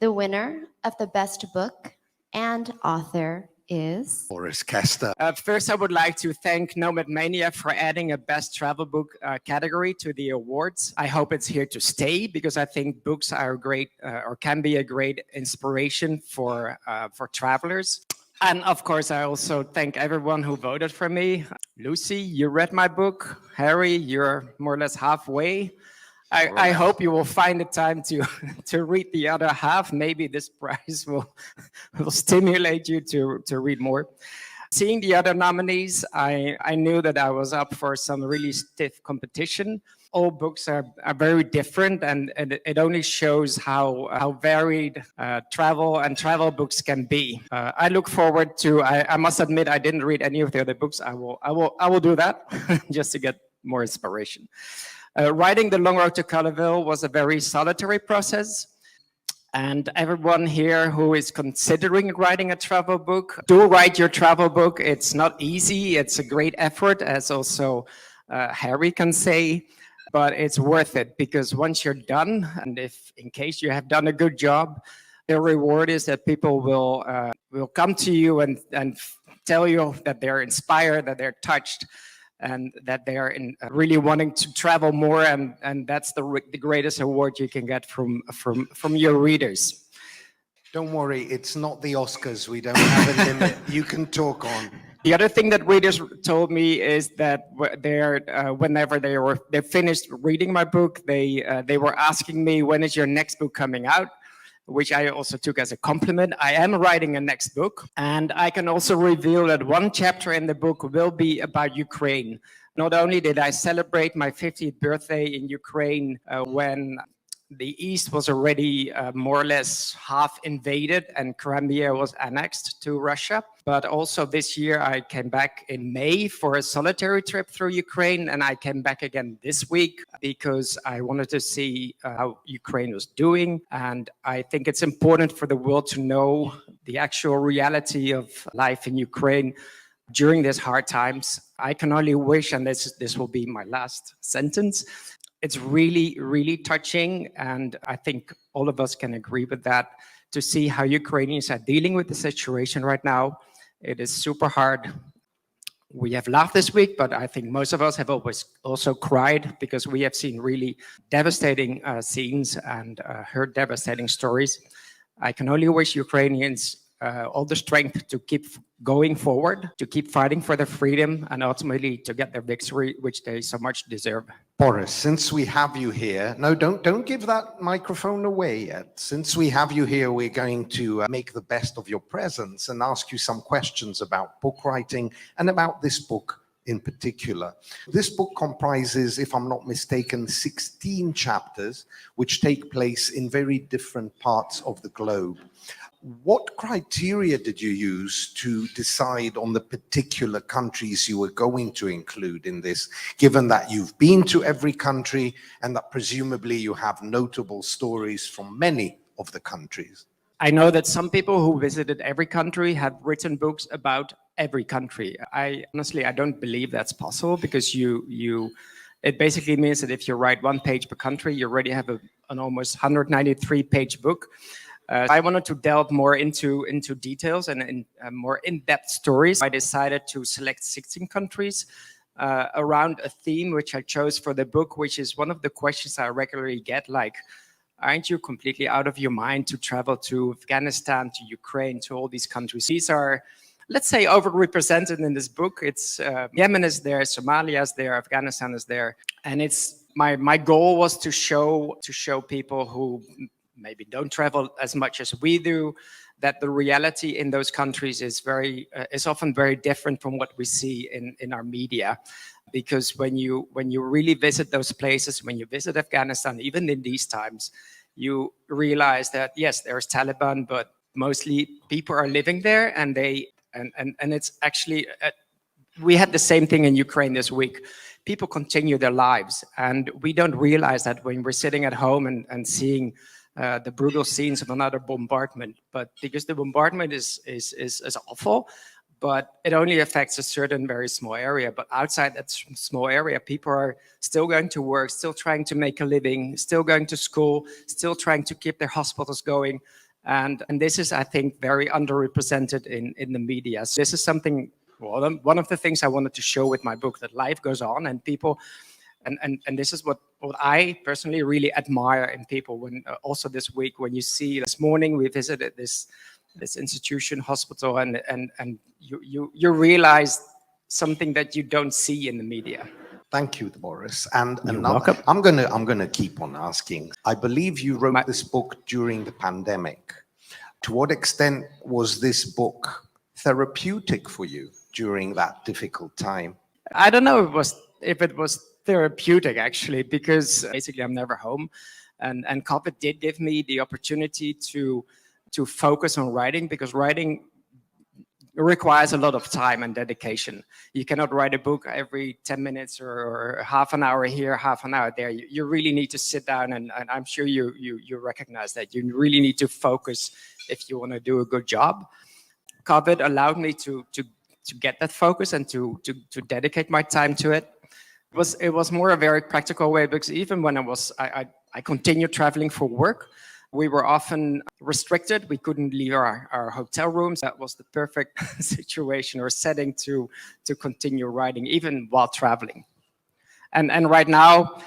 The winner of the best book and author is Boris Kester. First, I would like to thank Nomadmania for adding a best travel book category to the awards. I hope it's here to stay because I think books are great or can be a great inspiration for travelers. And of course, I also thank everyone who voted for me. Lucy, you read my book. Harry, you're more or less halfway. I hope you will find the time to to read the other half. Maybe this prize will stimulate you to read more. Seeing the other nominees, I knew that I was up for some really stiff competition. All books are very different, and it only shows how varied travel books can be. I look forward to. I must admit I didn't read any of the other books. I will do that just to get more inspiration. Writing The Long Road to Cullerville was a very solitary process. And everyone here who is considering writing a travel book, do write your travel book. It's not easy. It's a great effort, as also Harry can say, but it's worth it because once you're done, and if in case you have done a good job, the reward is that people will come to you and tell you that they're inspired, that they're touched, and that they are really wanting to travel more, and that's the greatest award you can get from your readers. Don't worry, it's not the Oscars. We don't have a limit. You can talk on. The other thing that readers told me is that whenever they finished reading my book, they were asking me, when is your next book coming out? Which I also took as a compliment. I am writing a next book, and I can also reveal that one chapter in the book will be about Ukraine. Not only did I celebrate my 50th birthday in Ukraine when the East was already more or less half invaded and Crimea was annexed to Russia. But also this year I came back in May for a solitary trip through Ukraine, and I came back again this week because I wanted to see how Ukraine was doing. And I think it's important for the world to know the actual reality of life in Ukraine during these hard times. I can only wish, and this will be my last sentence, it's really, really touching, and I think all of us can agree with that, to see how Ukrainians are dealing with the situation right now. It is super hard. We have laughed this week, but I think most of us have always also cried because we have seen really devastating scenes and heard devastating stories. I can only wish Ukrainians all the strength to keep going forward, to keep fighting for their freedom, and ultimately to get their victory, which they so much deserve. Boris, since we have you here, no, don't give that microphone away yet. Since we have you here, we're going to make the best of your presence and ask you some questions about book writing and about this book in particular. This book comprises, if I'm not mistaken, 16 chapters, which take place in very different parts of the globe. What criteria did you use to decide on the particular countries you were going to include in this, given that you've been to every country and that presumably you have notable stories from many of the countries? I know that some people who visited every country have written books about every country. I don't believe that's possible, because it basically means that if you write 1 page per country, you already have an almost 193-page book. I wanted to delve more into details and more in-depth stories. I decided to select 16 countries around a theme which I chose for the book, which is one of the questions I regularly get, like, aren't you completely out of your mind to travel to Afghanistan, to Ukraine, to all these countries? These are, let's say, overrepresented in this book. It's Yemen is there, Somalia is there, Afghanistan is there, and it's my goal was to show people who maybe don't travel as much as we do, that the reality in those countries is often very different from what we see in our media. Because when you really visit those places, when you visit Afghanistan, even in these times, you realize that yes, there's Taliban, but mostly people are living there, and it's actually we had the same thing in Ukraine this week. People continue their lives, and we don't realize that when we're sitting at home and seeing the brutal scenes of another bombardment. But because the bombardment is awful, but it only affects a certain very small area. But outside that small area, people are still going to work, still trying to make a living, still going to school, still trying to keep their hospitals going. And this is, I think, very underrepresented in the media. So this is something, well, one of the things I wanted to show with my book, that life goes on and people, and this is what I personally really admire in people. When also this week, when you see, this morning we visited this institution, hospital, and you realize something that you don't see in the media. Thank you, Boris. And You're another, welcome. I'm gonna keep on asking. I believe you wrote this book during the pandemic. To what extent was this book therapeutic for you during that difficult time? I don't know if it was therapeutic, actually, because basically I'm never home, and COVID did give me the opportunity to focus on writing, because writing requires a lot of time and dedication. You cannot write a book every 10 minutes or half an hour here, half an hour there. You really need to sit down, and I'm sure you recognize that. You really need to focus if you want to do a good job. COVID allowed me to get that focus and to dedicate my time to it. It was more a very practical way, because even when I continued traveling for work, we were often restricted. We couldn't leave our hotel rooms. That was the perfect situation or setting to continue writing, even while traveling. And right now,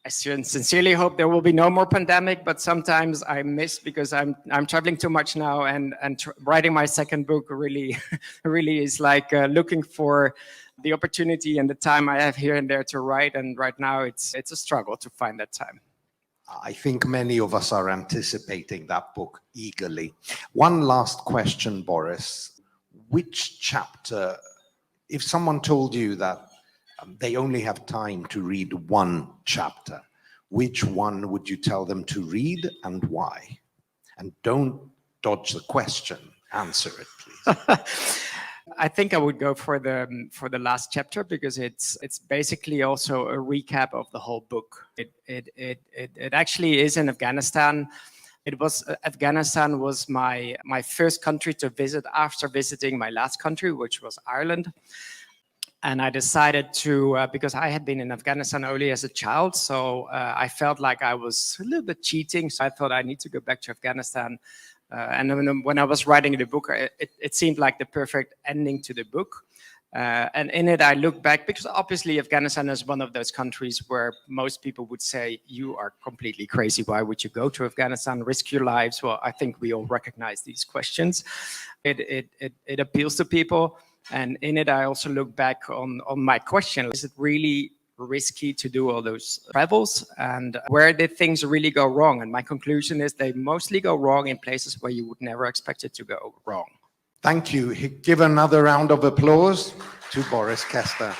I sincerely hope there will be no more pandemic, but sometimes I miss, because I'm traveling too much now, and writing my second book really really is like looking for the opportunity and the time I have here and there to write. And right now it's a struggle to find that time. I think many of us are anticipating that book eagerly. One last question, Boris. Which chapter, if someone told you that they only have time to read one chapter, which one would you tell them to read and why? And don't dodge the question. Answer it, please. I think I would go for the last chapter, because it's basically also a recap of the whole book. It actually is in Afghanistan. Afghanistan was my first country to visit after visiting my last country, which was Ireland. And I decided to, because I had been in Afghanistan only as a child, so I felt like I was a little bit cheating. So I thought I need to go back to Afghanistan. And then when I was writing the book, it seemed like the perfect ending to the book. And in it, I look back, because obviously Afghanistan is one of those countries where most people would say, you are completely crazy. Why would you go to Afghanistan, risk your lives? Well, I think we all recognize these questions. It appeals to people. And in it, I also look back on my question. Is it really risky to do all those travels, and where did things really go wrong? And my conclusion is they mostly go wrong in places where you would never expect it to go wrong. Thank you. Give another round of applause to Boris Kester.